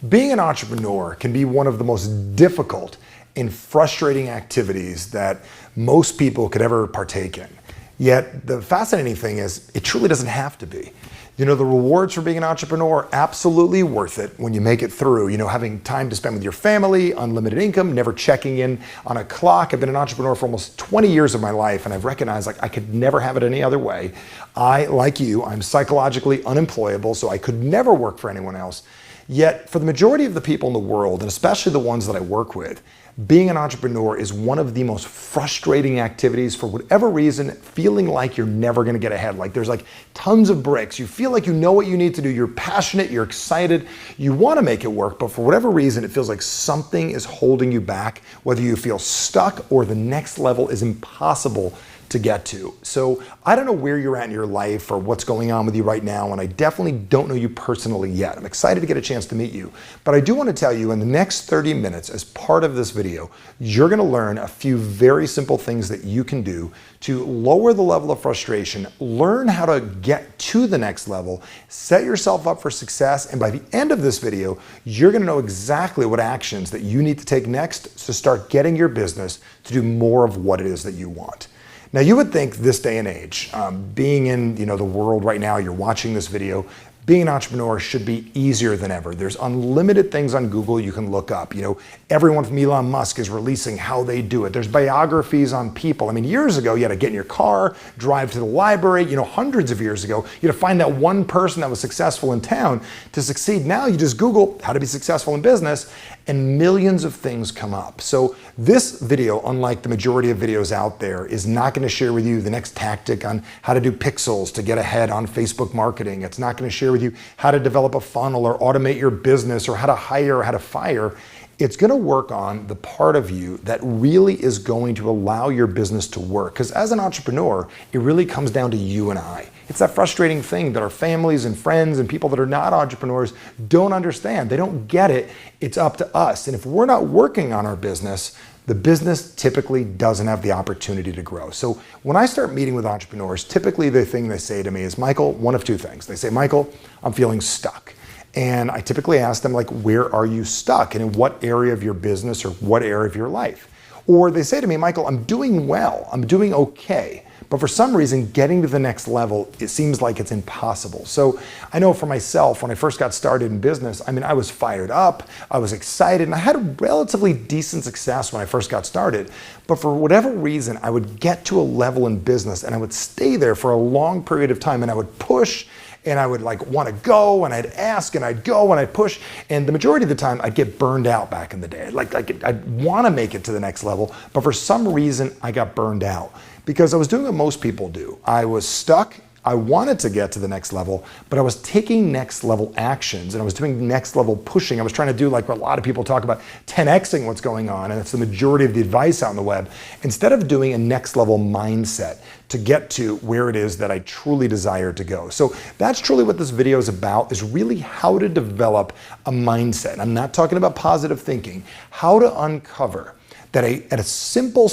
Being an entrepreneur can be one of the most difficult and frustrating activities that most people could ever partake in. Yet the fascinating thing is it truly doesn't have to be. You know, the rewards for being an entrepreneur are absolutely worth it when you make it through. You know, having time to spend with your family, unlimited income, never checking in on a clock. I've been an entrepreneur for almost 20 years of my life, and I've recognized like I could never have it any other way. Like you, I'm psychologically unemployable, so I could never work for anyone else. Yet for the majority of the people in the world, and especially the ones that I work with, being an entrepreneur is one of the most frustrating activities for whatever reason, feeling like you're never gonna get ahead. Like there's like tons of bricks. You feel like you know what you need to do. You're passionate, you're excited, you wanna make it work, but for whatever reason, it feels like something is holding you back, whether you feel stuck or the next level is impossible to get to. So I don't know where you're at in your life or what's going on with you right now, and I definitely don't know you personally yet. I'm excited to get a chance to meet you, but I do want to tell you in the next 30 minutes as part of this video, you're going to learn a few very simple things that you can do to lower the level of frustration, learn how to get to the next level, set yourself up for success, and by the end of this video, you're going to know exactly what actions that you need to take next to start getting your business to do more of what it is that you want. Now you would think this day and age, being in the world right now, you're watching this video, being an entrepreneur should be easier than ever. There's unlimited things on Google you can look up. You know, everyone from Elon Musk is releasing how they do it. There's biographies on people. I mean, years ago, you had to get in your car, drive to the library. You know, hundreds of years ago, you had to find that one person that was successful in town to succeed. Now you just Google how to be successful in business and millions of things come up. So this video, unlike the majority of videos out there, is not going to share with you the next tactic on how to do pixels to get ahead on Facebook marketing. It's not going to share with you how to develop a funnel or automate your business or how to hire or how to fire. It's going to work on the part of you that really is going to allow your business to work. Because as an entrepreneur, it really comes down to you and I. It's that frustrating thing that our families and friends and people that are not entrepreneurs don't understand. They don't get it. It's up to us. And if we're not working on our business, the business typically doesn't have the opportunity to grow. So when I start meeting with entrepreneurs, typically the thing they say to me is, Michael, one of two things. They say, Michael, I'm feeling stuck. And I typically ask them, like, where are you stuck? And in what area of your business or what area of your life? Or they say to me, Michael, I'm doing well. I'm doing okay. But for some reason, getting to the next level, it seems like it's impossible. So I know for myself, when I first got started in business, I mean, I was fired up, I was excited, and I had a relatively decent success when I first got started. But for whatever reason, I would get to a level in business and I would stay there for a long period of time and I would push and I would like want to go and I'd ask and I'd go and I'd push. And the majority of the time I'd get burned out back in the day. Like I'd want to make it to the next level, but for some reason I got burned out because I was doing what most people do. I was stuck. I wanted to get to the next level, but I was taking next level actions and I was doing next level pushing. I was trying to do like what a lot of people talk about, 10xing what's going on, and it's the majority of the advice out on the web, instead of doing a next level mindset to get to where it is that I truly desire to go. So that's truly what this video is about, is really how to develop a mindset. I'm not talking about positive thinking, how to uncover that at a simple,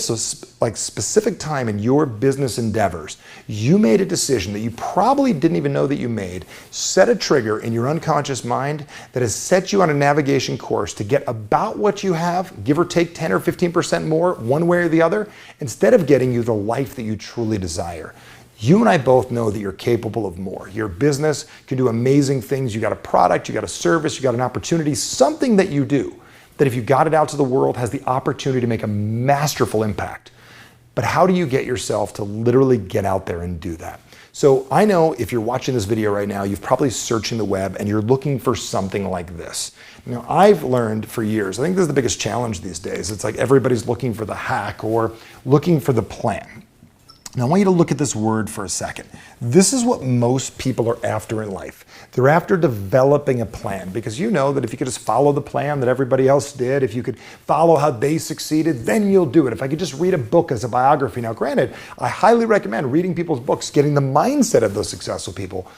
like specific time in your business endeavors, you made a decision that you probably didn't even know that you made, set a trigger in your unconscious mind that has set you on a navigation course to get about what you have, give or take 10 or 15% more, one way or the other, instead of getting you the life that you truly desire. You and I both know that you're capable of more. Your business can do amazing things. You got a product, you got a service, you got an opportunity, something that you do that if you got it out to the world has the opportunity to make a masterful impact. But how do you get yourself to literally get out there and do that? So I know if you're watching this video right now, you've probably searching the web and you're looking for something like this. You know, I've learned for years, I think this is the biggest challenge these days. It's like everybody's looking for the hack or looking for the plan. Now I want you to look at this word for a second. This is what most people are after in life. They're after developing a plan, because you know that if you could just follow the plan that everybody else did, if you could follow how they succeeded, then you'll do it. If I could just read a book as a biography. Now granted, I highly recommend reading people's books, getting the mindset of those successful people.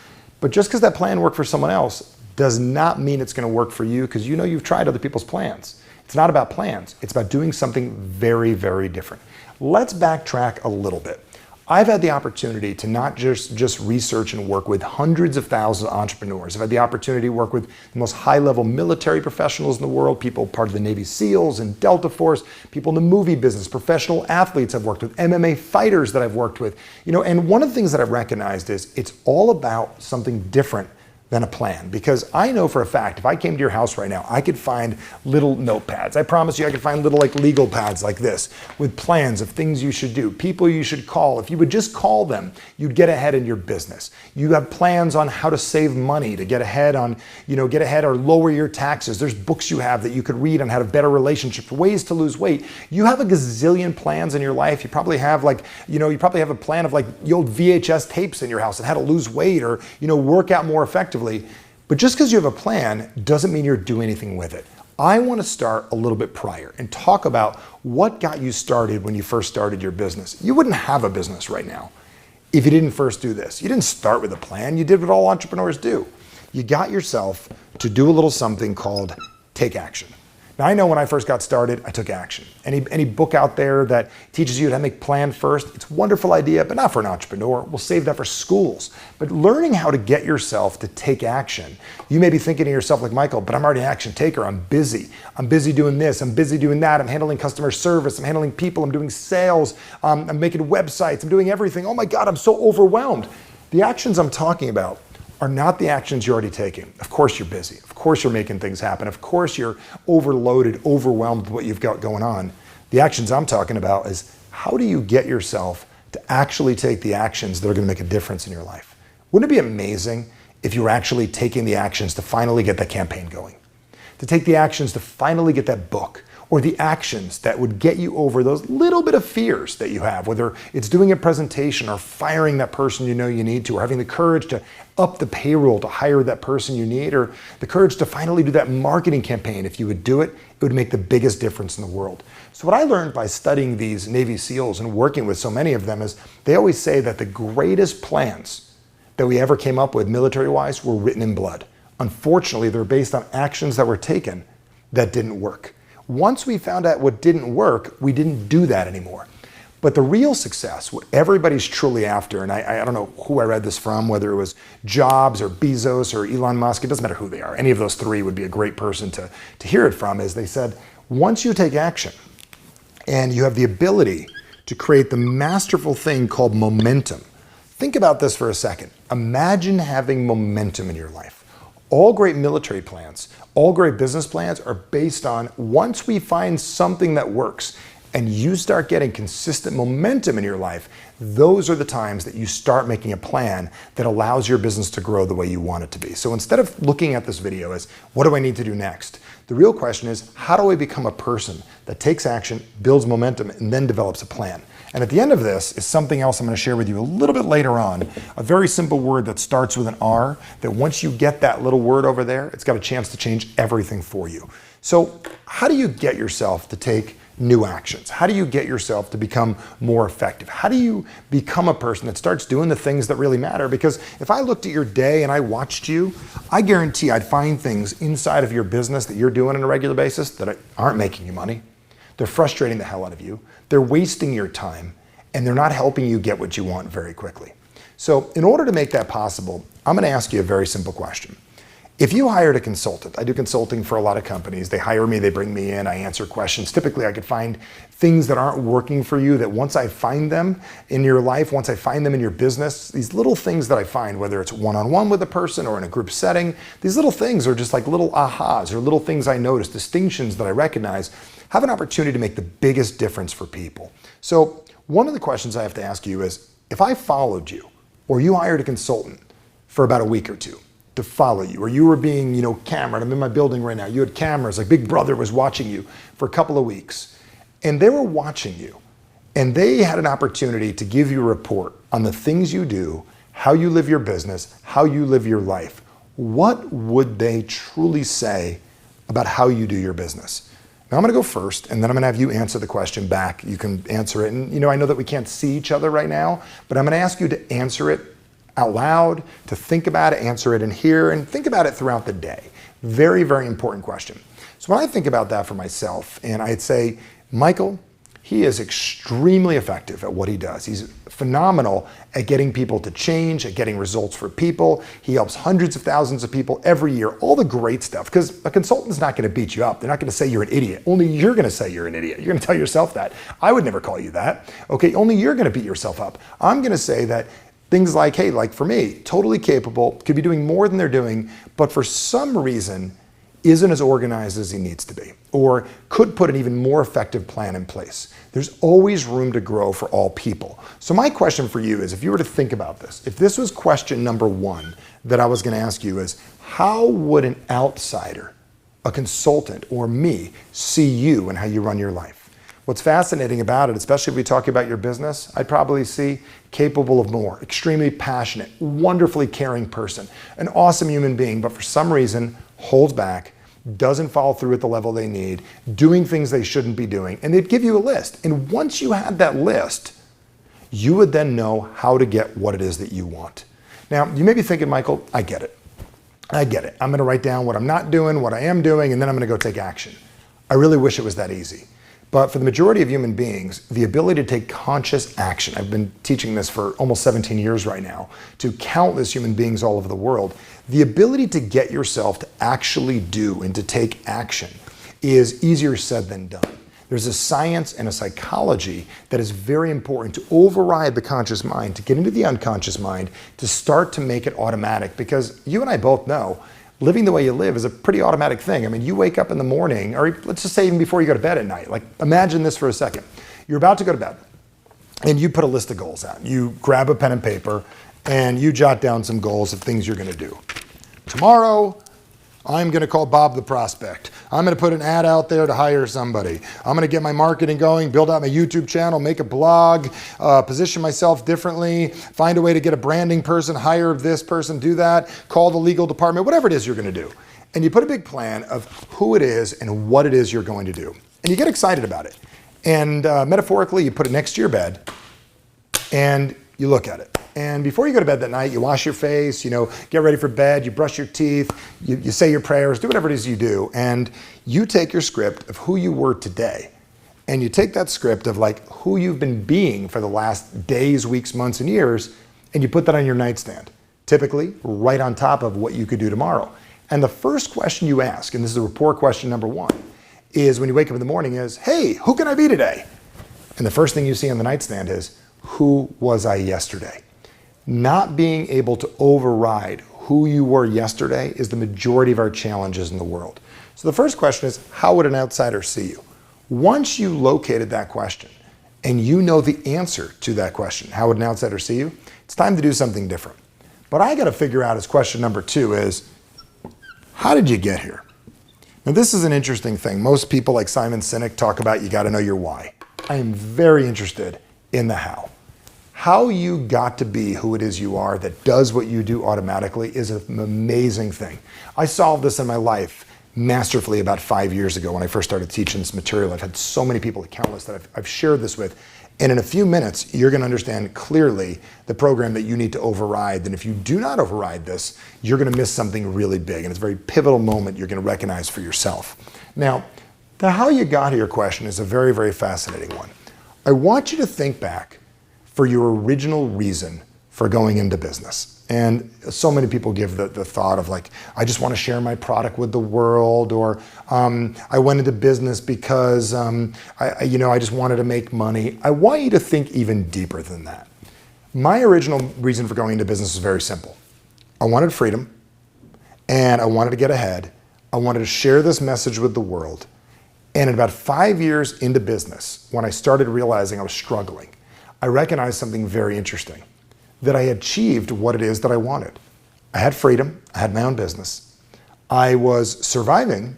But just because that plan worked for someone else does not mean it's going to work for you, because you know you've tried other people's plans. It's not about plans. It's about doing something very, very different. Let's backtrack a little bit. I've had the opportunity to not just research and work with hundreds of thousands of entrepreneurs. I've had the opportunity to work with the most high-level military professionals in the world, people part of the Navy SEALs and Delta Force, people in the movie business, professional athletes I've worked with, MMA fighters that I've worked with. And one of the things that I've recognized is it's all about something different than a plan. Because I know for a fact, if I came to your house right now, I could find little notepads. I promise you I could find little legal pads like this with plans of things you should do, people you should call. If you would just call them, you'd get ahead in your business. You have plans on how to save money to get ahead on, get ahead or lower your taxes. There's books you have that you could read on how to better relationships, ways to lose weight. You have a gazillion plans in your life. You probably have you probably have a plan of the old VHS tapes in your house on how to lose weight or, work out more effectively. But just because you have a plan doesn't mean you're doing anything with it. I want to start a little bit prior and talk about what got you started when you first started your business. You wouldn't have a business right now if you didn't first do this. You didn't start with a plan. You did what all entrepreneurs do. You got yourself to do a little something called take action. Now, I know when I first got started, I took action. Any book out there that teaches you how to make plan first, it's a wonderful idea, but not for an entrepreneur. We'll save that for schools. But learning how to get yourself to take action, you may be thinking to yourself like, Michael, but I'm already an action taker. I'm busy. I'm busy doing this. I'm busy doing that. I'm handling customer service. I'm handling people. I'm doing sales. I'm making websites. I'm doing everything. Oh my God, I'm so overwhelmed. The actions I'm talking about are not the actions you're already taking. Of course you're busy. Of course you're making things happen. Of course you're overloaded, overwhelmed with what you've got going on. The actions I'm talking about is how do you get yourself to actually take the actions that are going to make a difference in your life? Wouldn't it be amazing if you were actually taking the actions to finally get that campaign going? To take the actions to finally get that book, or the actions that would get you over those little bit of fears that you have, whether it's doing a presentation or firing that person you know you need to, or having the courage to up the payroll to hire that person you need, or the courage to finally do that marketing campaign. If you would do it, it would make the biggest difference in the world. So what I learned by studying these Navy SEALs and working with so many of them is they always say that the greatest plans that we ever came up with military-wise were written in blood. Unfortunately, they're based on actions that were taken that didn't work. Once we found out what didn't work, we didn't do that anymore. But the real success, what everybody's truly after, and I don't know who I read this from, whether it was Jobs or Bezos or Elon Musk, it doesn't matter who they are. Any of those three would be a great person to hear it from, is they said, once you take action and you have the ability to create the masterful thing called momentum. Think about this for a second. Imagine having momentum in your life. All great military plans, all great business plans are based on once we find something that works and you start getting consistent momentum in your life, those are the times that you start making a plan that allows your business to grow the way you want it to be. So instead of looking at this video as, what do I need to do next? The real question is, how do I become a person that takes action, builds momentum, and then develops a plan? And at the end of this is something else I'm going to share with you a little bit later on, a very simple word that starts with an R, that once you get that little word over there, it's got a chance to change everything for you. So how do you get yourself to take new actions? How do you get yourself to become more effective? How do you become a person that starts doing the things that really matter? Because if I looked at your day and I watched you, I guarantee I'd find things inside of your business that you're doing on a regular basis that aren't making you money. They're frustrating the hell out of you. They're wasting your time, and they're not helping you get what you want very quickly. So in order to make that possible, I'm going to ask you a very simple question. If you hired a consultant, I do consulting for a lot of companies. They hire me, they bring me in, I answer questions. Typically, I could find things that aren't working for you that once I find them in your life, once I find them in your business, these little things that I find, whether it's one-on-one with a person or in a group setting, these little things are just like little ahas or little things I notice, distinctions that I recognize, have an opportunity to make the biggest difference for people. So one of the questions I have to ask you is, if I followed you or you hired a consultant for about a week or two, to follow you, or you were being, cameraed. I'm in my building right now. You had cameras, like Big Brother was watching you for a couple of weeks, and they were watching you, and they had an opportunity to give you a report on the things you do, how you live your business, how you live your life. What would they truly say about how you do your business? Now I'm going to go first, and then I'm going to have you answer the question back. You can answer it, and I know that we can't see each other right now, but I'm going to ask you to answer it out loud, to think about it, answer it in here, and think about it throughout the day. Very, very important question. So when I think about that for myself, and I'd say, Michael, He is extremely effective at what he does. He's phenomenal at getting people to change, at getting results for people. He helps hundreds of thousands of people every year, all the great stuff, because a consultant's not going to beat you up. They're not going to say you're an idiot. Only you're going to say you're an idiot. You're going to tell yourself that. I would never call you that. Okay, only you're going to beat yourself up. I'm going to say that things like, hey, like for me, totally capable, could be doing more than they're doing, but for some reason, isn't as organized as he needs to be, or could put an even more effective plan in place. There's always room to grow for all people. So my question for you is, if you were to think about this, if this was question number one that I was going to ask you is, how would an outsider, a consultant, or me see you and how you run your life? What's fascinating about it, especially if we talk about your business, I'd probably see capable of more, extremely passionate, wonderfully caring person, an awesome human being, but for some reason holds back, doesn't follow through at the level they need, doing things they shouldn't be doing, and they'd give you a list. And once you had that list, you would then know how to get what it is that you want. Now, you may be thinking, Michael, I get it. I get it. I'm going to write down what I'm not doing, what I am doing, and then I'm going to go take action. I really wish it was that easy. But for the majority of human beings, the ability to take conscious action, I've been teaching this for almost 17 years right now, to countless human beings all over the world, the ability to get yourself to actually do and to take action is easier said than done. There's a science and a psychology that is very important to override the conscious mind, to get into the unconscious mind, to start to make it automatic. Because you and I both know, living the way you live is a pretty automatic thing. I mean, you wake up in the morning, or let's just say even before you go to bed at night. Like, imagine this for a second. You're about to go to bed, and you put a list of goals out. You grab a pen and paper, and you jot down some goals of things you're going to do. Tomorrow, I'm going to call Bob the prospect. I'm going to put an ad out there to hire somebody. I'm going to get my marketing going, build out my YouTube channel, make a blog, position myself differently, find a way to get a branding person, hire this person, do that, call the legal department, whatever it is you're going to do. And you put a big plan of who it is and what it is you're going to do. And you get excited about it. And metaphorically, you put it next to your bed and you look at it. And before you go to bed that night, you wash your face, get ready for bed, you brush your teeth, you say your prayers, do whatever it is you do. And you take your script of who you were today. And you take that script of like who you've been being for the last days, weeks, months, and years, and you put that on your nightstand, typically right on top of what you could do tomorrow. And the first question you ask, and this is a rapport question number one, is when you wake up in the morning is, hey, who can I be today? And the first thing you see on the nightstand is, who was I yesterday? Not being able to override who you were yesterday is the majority of our challenges in the world. So the first question is, how would an outsider see you? Once you located that question and you know the answer to that question, how would an outsider see you? It's time to do something different. But I got to figure out as question number two is, how did you get here? Now this is an interesting thing. Most people like Simon Sinek talk about you got to know your why. I am very interested in the how. How you got to be who it is you are that does what you do automatically is an amazing thing. I solved this in my life masterfully about 5 years ago when I first started teaching this material. I've had so many people, countless, that I've shared this with. And in a few minutes, you're going to understand clearly the program that you need to override. And if you do not override this, you're going to miss something really big. And it's a very pivotal moment you're going to recognize for yourself. Now, the how you got here question is a very, very fascinating one. I want you to think back for your original reason for going into business. And so many people give the thought of like, I just want to share my product with the world, or I went into business because I just wanted to make money. I want you to think even deeper than that. My original reason for going into business was very simple. I wanted freedom, and I wanted to get ahead. I wanted to share this message with the world. And about 5 years into business, when I started realizing I was struggling, I recognized something very interesting, that I achieved what it is that I wanted. I had freedom, I had my own business. I was surviving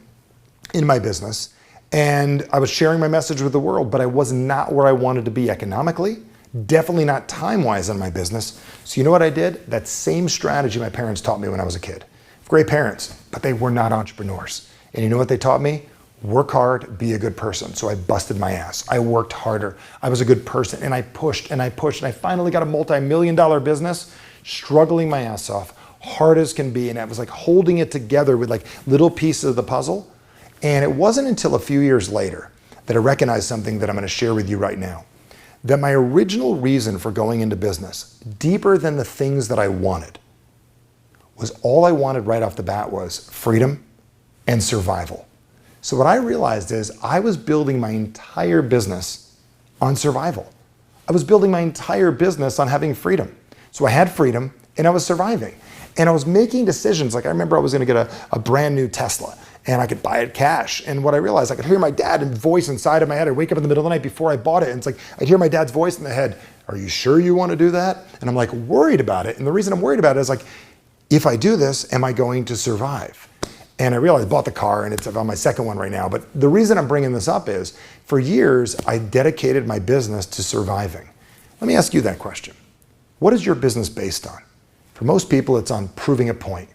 in my business, and I was sharing my message with the world, but I was not where I wanted to be economically, definitely not time-wise in my business. So you know what I did? That same strategy my parents taught me when I was a kid. Great parents, but they were not entrepreneurs. And you know what they taught me? Work hard, be a good person. So I busted my ass. I worked harder. I was a good person, and I pushed and I pushed, and I finally got a multi-million-dollar business, struggling my ass off, hard as can be, and I was like holding it together with like little pieces of the puzzle. And it wasn't until a few years later that I recognized something that I'm going to share with you right now. That my original reason for going into business, deeper than the things that I wanted, was all I wanted right off the bat was freedom and survival. So what I realized is I was building my entire business on survival. I was building my entire business on having freedom. So I had freedom and I was surviving. And I was making decisions. Like I remember I was going to get a brand new Tesla and I could buy it cash. And what I realized, I could hear my dad's voice inside of my head. I'd wake up in the middle of the night before I bought it. And it's like, I'd hear my dad's voice in the head. Are you sure you want to do that? And I'm like worried about it. And the reason I'm worried about it is like, if I do this, am I going to survive? And I realized I bought the car and it's on my second one right now. But the reason I'm bringing this up is for years, I dedicated my business to surviving. Let me ask you that question. What is your business based on? For most people, it's on proving a point,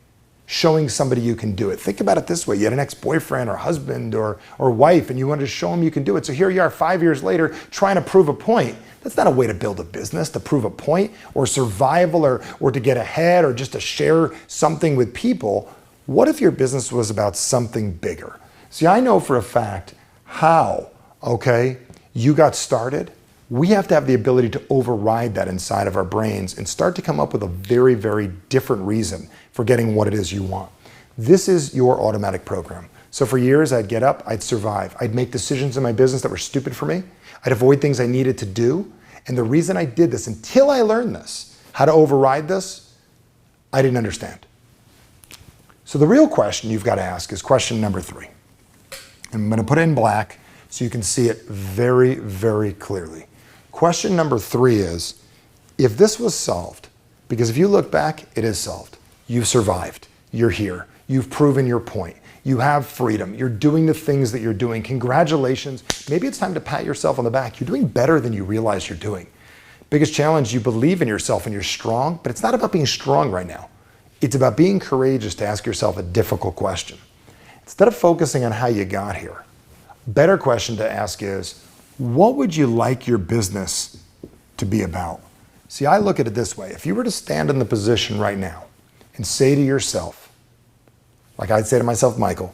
showing somebody you can do it. Think about it this way. You had an ex-boyfriend or husband or wife and you wanted to show them you can do it. So here you are 5 years later trying to prove a point. That's not a way to build a business, to prove a point or survival or to get ahead or just to share something with people. What if your business was about something bigger? See, I know for a fact how, you got started. We have to have the ability to override that inside of our brains and start to come up with a very, very different reason for getting what it is you want. This is your automatic program. So for years, I'd get up, I'd survive. I'd make decisions in my business that were stupid for me. I'd avoid things I needed to do. And the reason I did this, until I learned this, how to override this, I didn't understand. So the real question you've got to ask is question number 3. I'm going to put it in black so you can see it very, very clearly. Question number 3 is, if this was solved, because if you look back, it is solved. You've survived. You're here. You've proven your point. You have freedom. You're doing the things that you're doing. Congratulations. Maybe it's time to pat yourself on the back. You're doing better than you realize you're doing. Biggest challenge, you believe in yourself and you're strong, but it's not about being strong right now. It's about being courageous to ask yourself a difficult question. Instead of focusing on how you got here, a better question to ask is, what would you like your business to be about? See, I look at it this way. If you were to stand in the position right now and say to yourself, like I'd say to myself, Michael,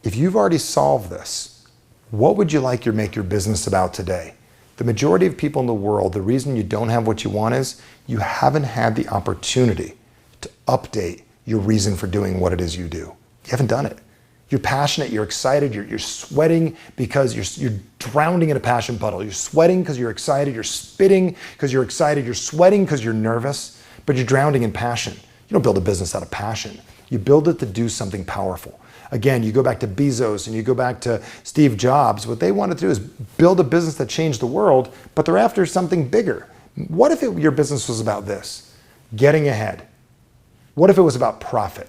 if you've already solved this, what would you like to make your business about today? The majority of people in the world, the reason you don't have what you want is you haven't had the opportunity to update your reason for doing what it is you do. You haven't done it. You're passionate, you're excited, you're sweating because you're drowning in a passion puddle. You're sweating because you're excited, you're spitting because you're excited, you're sweating because you're nervous, but you're drowning in passion. You don't build a business out of passion. You build it to do something powerful. Again, you go back to Bezos and you go back to Steve Jobs. What they wanted to do is build a business that changed the world, but they're after something bigger. What if your business was about this? Getting ahead. What if it was about profit?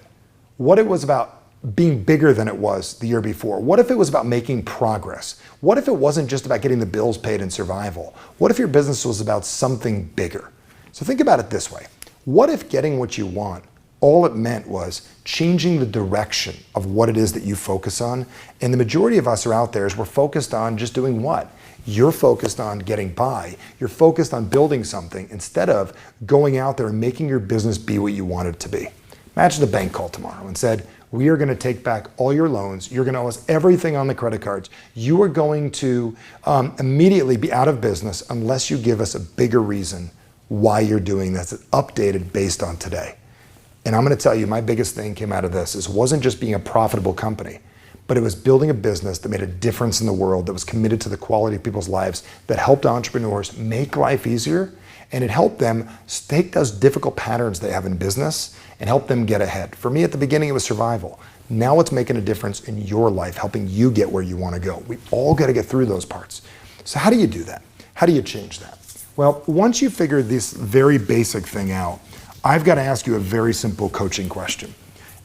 What if it was about being bigger than it was the year before? What if it was about making progress? What if it wasn't just about getting the bills paid and survival? What if your business was about something bigger? So think about it this way. What if getting what you want, all it meant was changing the direction of what it is that you focus on? And the majority of us are out there is we're focused on just doing what? You're focused on getting by. You're focused on building something instead of going out there and making your business be what you want it to be. Imagine the bank called tomorrow and said, we are going to take back all your loans. You're going to owe us everything on the credit cards. You are going to immediately be out of business unless you give us a bigger reason why you're doing this, updated based on today. And I'm going to tell you, my biggest thing came out of this is it wasn't just being a profitable company, but it was building a business that made a difference in the world, that was committed to the quality of people's lives, that helped entrepreneurs make life easier, and it helped them take those difficult patterns they have in business and help them get ahead. For me, at the beginning, it was survival. Now it's making a difference in your life, helping you get where you want to go. We all got to get through those parts. So how do you do that? How do you change that? Well, once you figure this very basic thing out, I've got to ask you a very simple coaching question.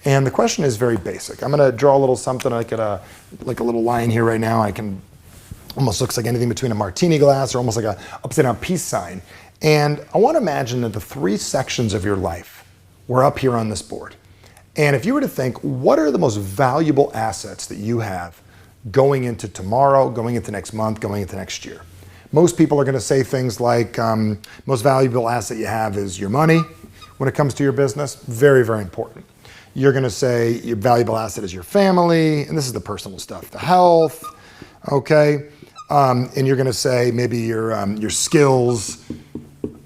And the question is very basic. I'm going to draw a little something like a little line here right now. Almost looks like anything between a martini glass or almost like a upside down peace sign. And I want to imagine that the 3 sections of your life were up here on this board. And if you were to think, what are the most valuable assets that you have going into tomorrow, going into next month, going into next year? Most people are going to say things like, most valuable asset you have is your money. When it comes to your business, very, very important. You're going to say your valuable asset is your family, and this is the personal stuff, the health, okay? And you're gonna say maybe your skills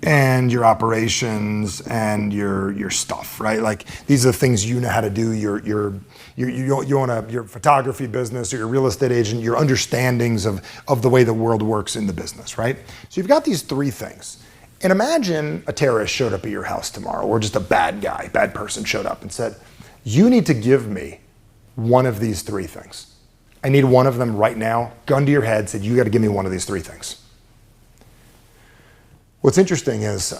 and your operations and your stuff, right? Like these are the things you know how to do. You own your photography business or your real estate agent, your understandings of the way the world works in the business, right? So you've got these three things. And imagine a terrorist showed up at your house tomorrow, or just a bad person showed up and said, you need to give me one of these three things. I need one of them right now. Gun to your head, said, you got to give me one of these three things. What's interesting is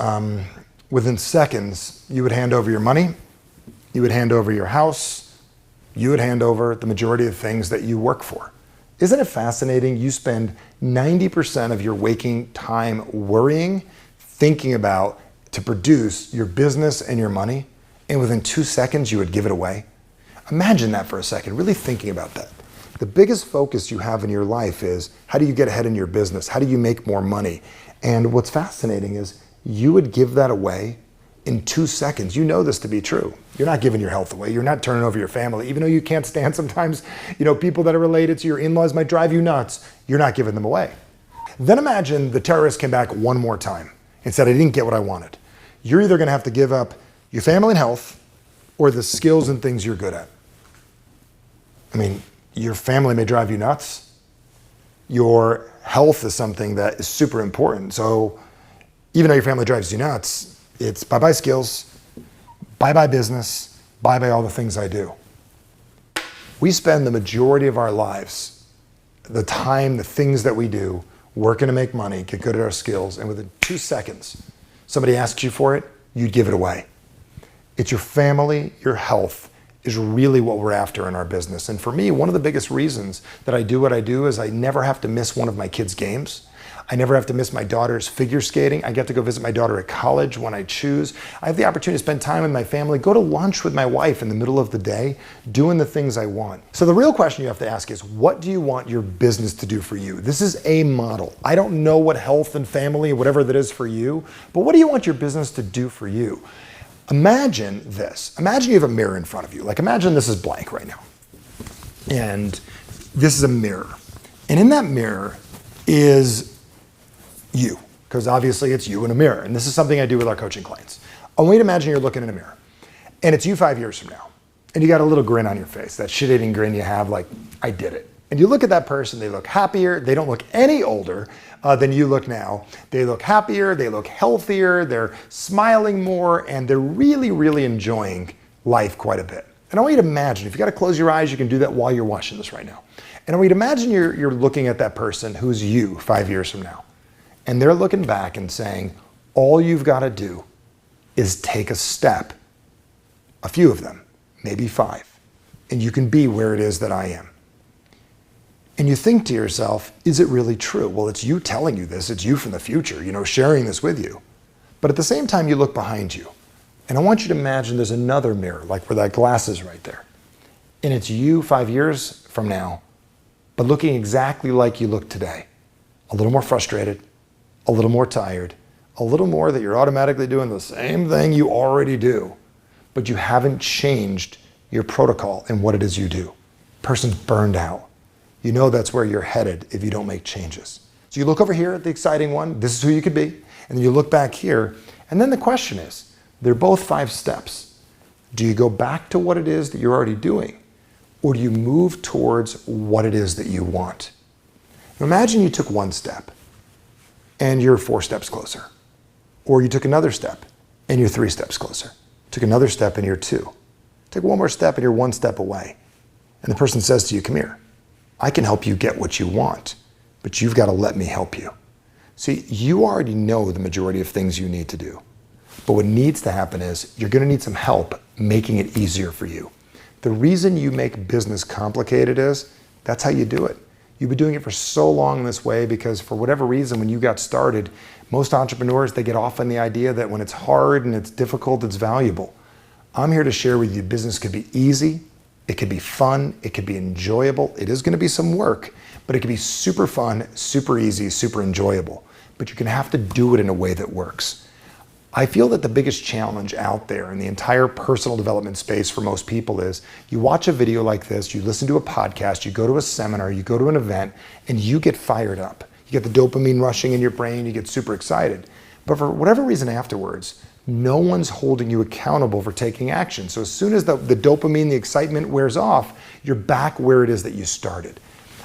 within seconds, you would hand over your money, you would hand over your house, you would hand over the majority of the things that you work for. Isn't it fascinating? You spend 90% of your waking time worrying, thinking about to produce your business and your money, and within 2 seconds, you would give it away. Imagine that for a second, really thinking about that. The biggest focus you have in your life is how do you get ahead in your business? How do you make more money? And what's fascinating is you would give that away in 2 seconds. You know this to be true. You're not giving your health away. You're not turning over your family. Even though you can't stand sometimes, people that are related to your in-laws might drive you nuts. You're not giving them away. Then imagine the terrorist came back one more time and said, I didn't get what I wanted. You're either gonna have to give up your family and health or the skills and things you're good at. I mean, your family may drive you nuts. Your health is something that is super important. So even though your family drives you nuts, it's bye-bye skills, bye-bye business, bye-bye all the things I do. We spend the majority of our lives, the time, the things that we do, working to make money, get good at our skills, and within 2 seconds, somebody asks you for it, you'd give it away. It's your family, your health is really what we're after in our business. And for me, one of the biggest reasons that I do what I do is I never have to miss one of my kids' games. I never have to miss my daughter's figure skating. I get to go visit my daughter at college when I choose. I have the opportunity to spend time with my family, go to lunch with my wife in the middle of the day, doing the things I want. So the real question you have to ask is, what do you want your business to do for you? This is a model. I don't know what health and family, whatever that is for you, but what do you want your business to do for you? Imagine this. Imagine you have a mirror in front of you. Like imagine this is blank right now. And this is a mirror. And in that mirror is you, because obviously it's you in a mirror. And this is something I do with our coaching clients. I want you to imagine you're looking in a mirror and it's you 5 years from now. And you got a little grin on your face, that shit-eating grin you have like, I did it. And you look at that person, they look happier. They don't look any older than you look now. They look happier, they look healthier, they're smiling more, and they're really, really enjoying life quite a bit. And I want you to imagine, if you gotta close your eyes, you can do that while you're watching this right now. And I want you to imagine you're looking at that person who's you 5 years from now. And they're looking back and saying, all you've gotta do is take a step, a few of them, maybe 5, and you can be where it is that I am. And you think to yourself, is it really true? Well, it's you telling you this. It's you from the future, sharing this with you. But at the same time, you look behind you. And I want you to imagine there's another mirror, like where that glass is right there. And it's you 5 years from now, but looking exactly like you look today. A little more frustrated, a little more tired, a little more that you're automatically doing the same thing you already do, but you haven't changed your protocol and what it is you do. Person's burned out. You know that's where you're headed if you don't make changes. So you look over here at the exciting one, this is who you could be, and then you look back here, and then the question is, they're both 5 steps. Do you go back to what it is that you're already doing, or do you move towards what it is that you want? Now imagine you took 1 step, and you're 4 steps closer. Or you took another step, and you're 3 steps closer. Took another step, and you're 2. Take one more step, and you're 1 step away. And the person says to you, come here. I can help you get what you want, but you've got to let me help you. See, you already know the majority of things you need to do. But what needs to happen is you're going to need some help making it easier for you. The reason you make business complicated is that's how you do it. You've been doing it for so long this way because for whatever reason, when you got started, most entrepreneurs, they get off on the idea that when it's hard and it's difficult, it's valuable. I'm here to share with you business could be easy. It could be fun, it could be enjoyable. It is gonna be some work, but it could be super fun, super easy, super enjoyable. But you're gonna have to do it in a way that works. I feel that the biggest challenge out there in the entire personal development space for most people is you watch a video like this, you listen to a podcast, you go to a seminar, you go to an event, and you get fired up. You get the dopamine rushing in your brain, you get super excited. But for whatever reason afterwards, no one's holding you accountable for taking action. So as soon as the dopamine, the excitement wears off, you're back where it is that you started.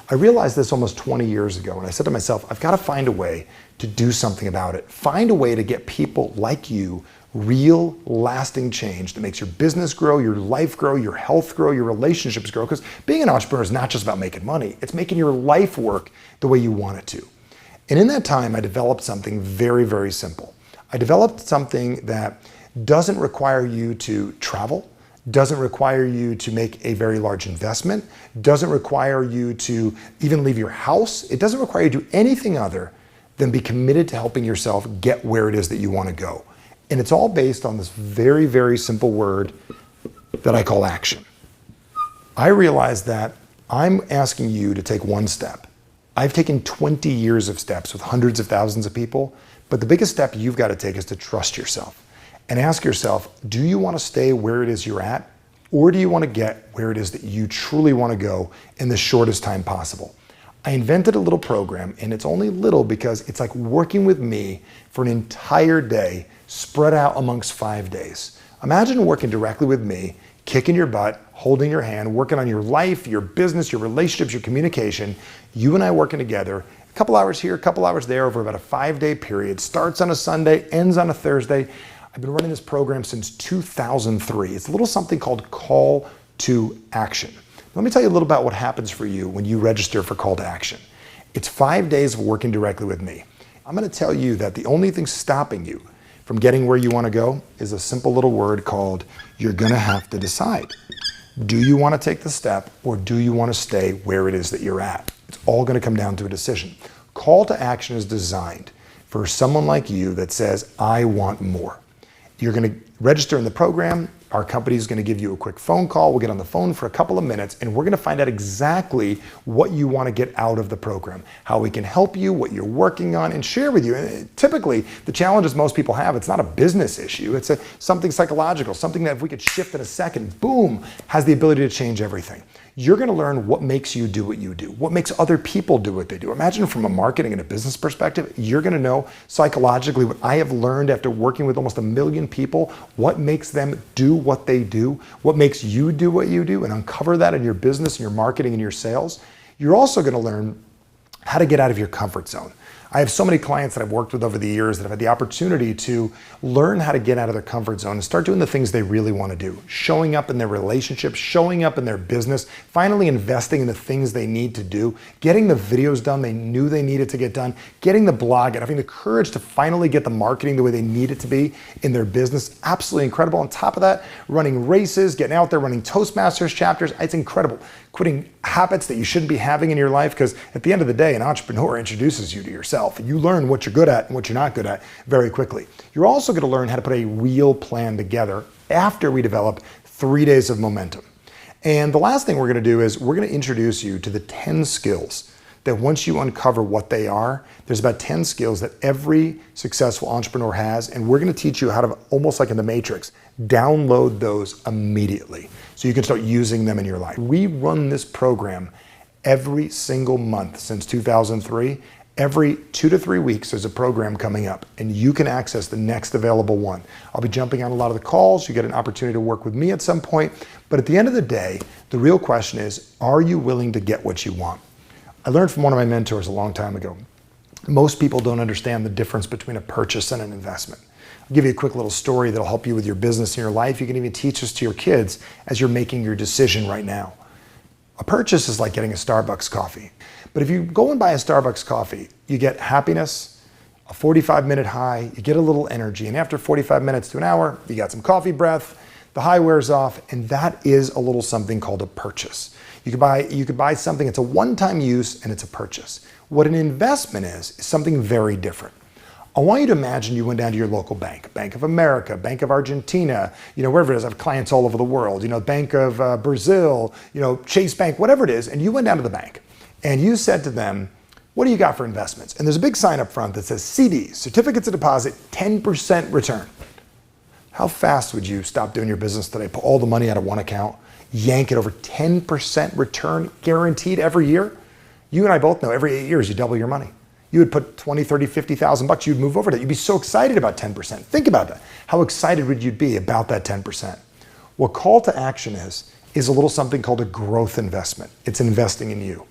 I realized this almost 20 years ago, and I said to myself, I've got to find a way to do something about it. Find a way to get people like you real, lasting change that makes your business grow, your life grow, your health grow, your relationships grow. Because being an entrepreneur is not just about making money, it's making your life work the way you want it to. And in that time, I developed something very, very simple. I developed something that doesn't require you to travel, doesn't require you to make a very large investment, doesn't require you to even leave your house. It doesn't require you to do anything other than be committed to helping yourself get where it is that you want to go. And it's all based on this very, very simple word that I call action. I realize that I'm asking you to take one step. I've taken 20 years of steps with hundreds of thousands of people, but the biggest step you've got to take is to trust yourself and ask yourself, do you want to stay where it is you're at, or do you want to get where it is that you truly want to go in the shortest time possible? I invented a little program, and it's only little because it's like working with me for an entire day spread out amongst 5 days. Imagine working directly with me, kicking your butt, holding your hand, working on your life, your business, your relationships, your communication. You and I working together, a couple hours here, a couple hours there over about a 5-day period. Starts on a Sunday, ends on a Thursday. I've been running this program since 2003. It's a little something called Call to Action. Let me tell you a little about what happens for you when you register for Call to Action. It's 5 days of working directly with me. I'm going to tell you that the only thing stopping you from getting where you want to go is a simple little word called you're going to have to decide. Do you want to take the step, or do you want to stay where it is that you're at? It's all going to come down to a decision. Call to Action is designed for someone like you that says, I want more. You're going to register in the program. Our company is going to give you a quick phone call. We'll get on the phone for a couple of minutes, and we're going to find out exactly what you want to get out of the program, how we can help you, what you're working on, and share with you. And typically, the challenges most people have, it's not a business issue. It's something psychological, something that if we could shift in a second, boom, has the ability to change everything. You're going to learn what makes you do what you do, what makes other people do what they do. Imagine from a marketing and a business perspective, you're going to know psychologically what I have learned after working with almost 1 million people, what makes them do what they do, what makes you do what you do, and uncover that in your business and your marketing and your sales. You're also going to learn how to get out of your comfort zone. I have so many clients that I've worked with over the years that have had the opportunity to learn how to get out of their comfort zone and start doing the things they really want to do. Showing up in their relationships, showing up in their business, finally investing in the things they need to do, getting the videos done they knew they needed to get done, getting the blog and having the courage to finally get the marketing the way they need it to be in their business. Absolutely incredible. On top of that, running races, getting out there, running Toastmasters chapters. It's incredible. Quitting habits that you shouldn't be having in your life, because at the end of the day, an entrepreneur introduces you to yourself. You learn what you're good at and what you're not good at very quickly. You're also going to learn how to put a real plan together after we develop 3 days of momentum. And the last thing we're going to do is we're going to introduce you to the 10 skills that once you uncover what they are, there's about 10 skills that every successful entrepreneur has, and we're going to teach you how to, almost like in the Matrix, download those immediately so you can start using them in your life. We run this program every single month since 2003. Every 2 to 3 weeks, there's a program coming up, and you can access the next available one. I'll be jumping on a lot of the calls. You get an opportunity to work with me at some point. But at the end of the day, the real question is, are you willing to get what you want? I learned from one of my mentors a long time ago. Most people don't understand the difference between a purchase and an investment. I'll give you a quick little story that'll help you with your business and your life. You can even teach this to your kids as you're making your decision right now. A purchase is like getting a Starbucks coffee. But if you go and buy a Starbucks coffee, you get happiness, a 45-minute high, you get a little energy, and after 45 minutes to an hour, you got some coffee breath, the high wears off, and that is a little something called a purchase. You could buy something, it's a one-time use, and it's a purchase. What an investment is something very different. I want you to imagine you went down to your local bank, Bank of America, Bank of Argentina, wherever it is. I have clients all over the world, Bank of Brazil, Chase Bank, whatever it is, and you went down to the bank and you said to them, what do you got for investments? And there's a big sign up front that says CDs, certificates of deposit, 10% return. How fast would you stop doing your business today, put all the money out of one account, yank it over 10% return guaranteed every year? You and I both know every 8 years you double your money. You would put 20, 30, 50,000 bucks, you'd move over to that. You'd be so excited about 10%. Think about that. How excited would you be about that 10%? What call to action is a little something called a growth investment. It's investing in you.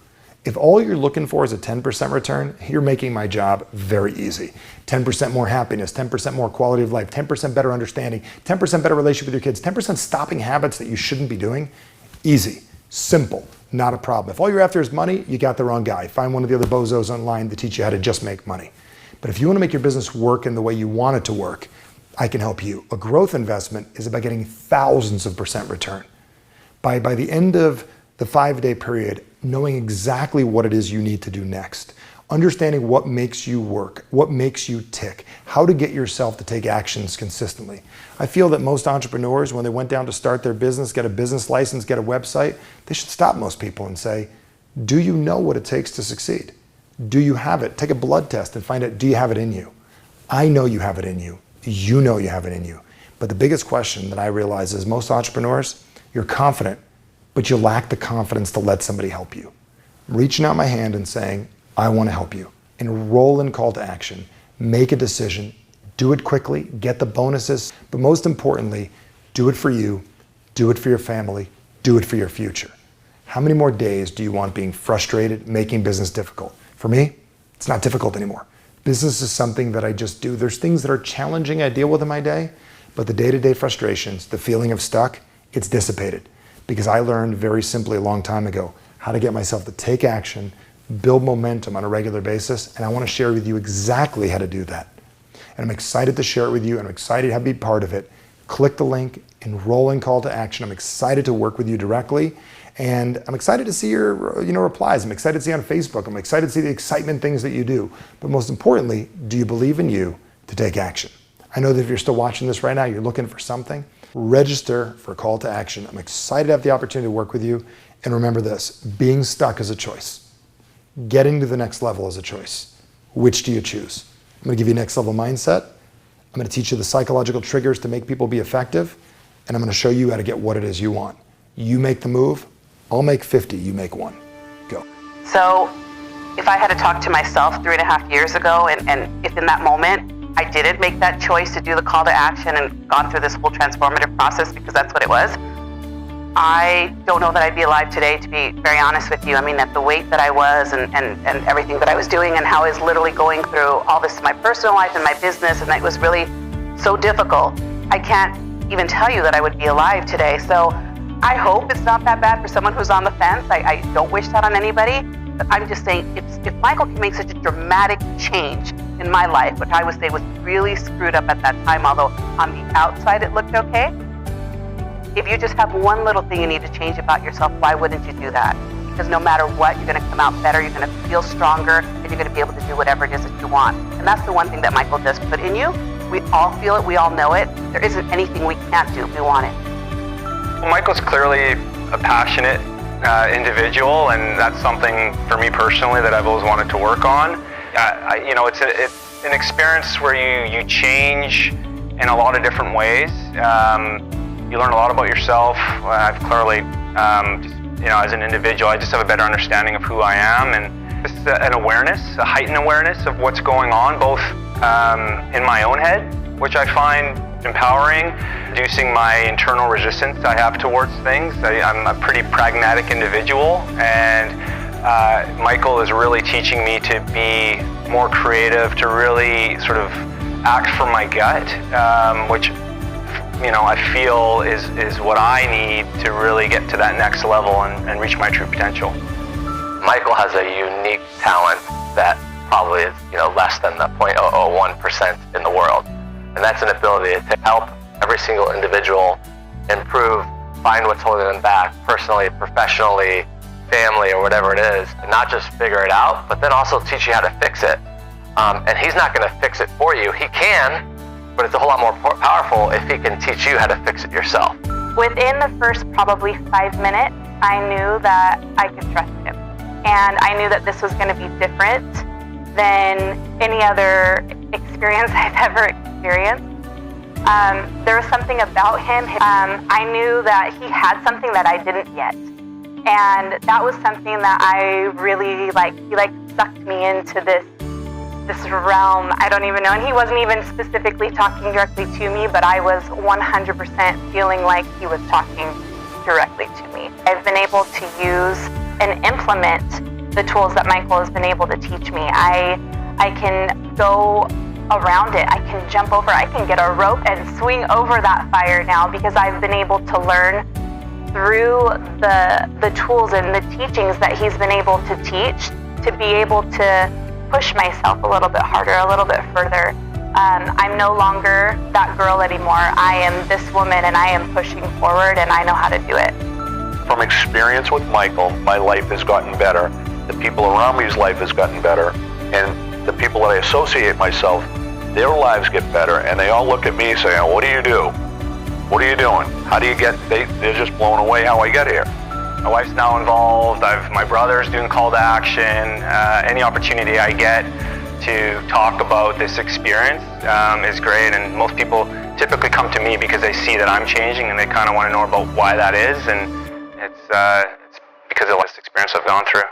If all you're looking for is a 10% return, you're making my job very easy. 10% more happiness, 10% more quality of life, 10% better understanding, 10% better relationship with your kids, 10% stopping habits that you shouldn't be doing. Easy, simple, not a problem. If all you're after is money, you got the wrong guy. Find one of the other bozos online to teach you how to just make money. But if you want to make your business work in the way you want it to work, I can help you. A growth investment is about getting thousands of percent return. By the end of the 5-day period, knowing exactly what it is you need to do next, understanding what makes you work, what makes you tick, how to get yourself to take actions consistently. I feel that most entrepreneurs, when they went down to start their business, get a business license, get a website, they should stop most people and say, do you know what it takes to succeed? Do you have it? Take a blood test and find out, do you have it in you? I know you have it in you. You know you have it in you. But the biggest question that I realize is most entrepreneurs, you're confident, but you lack the confidence to let somebody help you. I'm reaching out my hand and saying, I want to help you. Enroll in call to action, make a decision, do it quickly, get the bonuses, but most importantly, do it for you, do it for your family, do it for your future. How many more days do you want being frustrated, making business difficult? For me, it's not difficult anymore. Business is something that I just do. There's things that are challenging I deal with in my day, but the day-to-day frustrations, the feeling of stuck, it's dissipated. Because I learned very simply a long time ago how to get myself to take action, build momentum on a regular basis, and I want to share with you exactly how to do that. And I'm excited to share it with you, and I'm excited to be part of it. Click the link, enroll in call to action. I'm excited to work with you directly, and I'm excited to see your replies. I'm excited to see on Facebook. I'm excited to see the excitement things that you do. But most importantly, do you believe in you to take action? I know that if you're still watching this right now, you're looking for something. Register for a call to action. I'm excited to have the opportunity to work with you. And remember this, being stuck is a choice. Getting to the next level is a choice. Which do you choose? I'm going to give you next level mindset. I'm going to teach you the psychological triggers to make people be effective. And I'm going to show you how to get what it is you want. You make the move. I'll make 50. You make 1. Go. So if I had to talk to myself 3.5 years ago, and if in that moment I didn't make that choice to do the call to action and gone through this whole transformative process, because that's what it was, I don't know that I'd be alive today, to be very honest with you. I mean, at the weight that I was and everything that I was doing, and how I was literally going through all this in my personal life and my business, and it was really so difficult. I can't even tell you that I would be alive today. So I hope it's not that bad for someone who's on the fence. I don't wish that on anybody. But I'm just saying, if Michael can make such a dramatic change in my life, which I would say was really screwed up at that time, although on the outside it looked okay, if you just have one little thing you need to change about yourself, why wouldn't you do that? Because no matter what, you're going to come out better, you're going to feel stronger, and you're going to be able to do whatever it is that you want. And that's the one thing that Michael does put in you. We all feel it, we all know it. There isn't anything we can't do if we want it. Well, Michael's clearly a passionate individual, and that's something for me personally that I've always wanted to work on. It's an experience where you change in a lot of different ways. You learn a lot about yourself. I've clearly, as an individual, I just have a better understanding of who I am, and just an awareness, a heightened awareness of what's going on, both in my own head, which I find empowering, reducing my internal resistance I have towards things. I'm a pretty pragmatic individual, and Michael is really teaching me to be more creative, to really sort of act from my gut, which I feel is what I need to really get to that next level and reach my true potential. Michael has a unique talent that probably is less than the 0.001% in the world. And that's an ability to help every single individual improve, find what's holding them back personally, professionally, family, or whatever it is, and not just figure it out, but then also teach you how to fix it. And he's not going to fix it for you. He can, but it's a whole lot more powerful if he can teach you how to fix it yourself. Within the first probably 5 minutes, I knew that I could trust him. And I knew that this was going to be different than any other experience I've ever experienced. There was something about him. I knew that he had something that I didn't yet. And that was something that I really he sucked me into this realm. I don't even know. And he wasn't even specifically talking directly to me, but I was 100% feeling like he was talking directly to me. I've been able to use and implement the tools that Michael has been able to teach me. I can go around it. I can jump over. I can get a rope and swing over that fire now because I've been able to learn through the tools and the teachings that he's been able to teach to be able to push myself a little bit harder, a little bit further. I'm no longer that girl anymore. I am this woman and I am pushing forward and I know how to do it. From experience with Michael, my life has gotten better. The people around me's life has gotten better. And the people that I associate myself, their lives get better. And they all look at me saying, what do you do? What are you doing? How do you get, they're just blown away how I get here. My wife's now involved. My brother's doing call to action. Any opportunity I get to talk about this experience is great. And most people typically come to me because they see that I'm changing and they kind of want to know about why that is. And it's because of the last experience I've gone through.